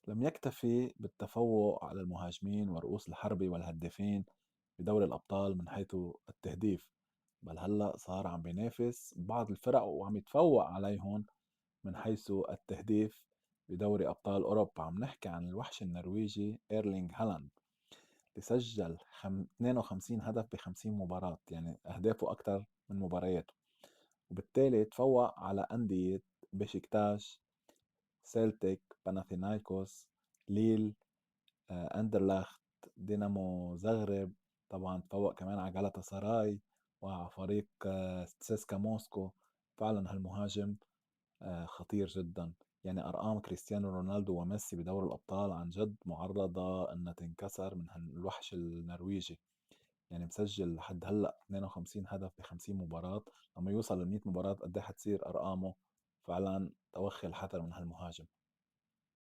لم يكتفي بالتفوق على المهاجمين ورؤوس الحربة والهدافين بدوري الأبطال من حيث التهديف، بل هلأ صار عم بينافس بعض الفرق وعم يتفوق عليهم من حيث التهديف بدوري أبطال أوروبا. عم نحكي عن الوحش النرويجي إيرلينغ هالاند اللي سجل 52 هدف ب 50 مباراة، يعني أهدافه أكثر من مبارياته، وبالتالي تفوق على أندية بشكتاش، سيلتيك، باناثينايكوس، ليل، أندرلخت، دينامو زغرب. طبعا تفوق كمان على جالاتا سراي وعلى فريق سيسكا موسكو. فعلا هالمهاجم خطير جدا. يعني أرقام كريستيانو رونالدو وميسي بدور الأبطال عن جد معرضة أنها تنكسر من الوحش النرويجي. يعني مسجل لحد هلأ 52 هدف ب 50 مباراة. لما يوصل ل 100 مباراة قد ايه حتصير أرقامه؟ فعلا توخي الحذر من هالمهاجم.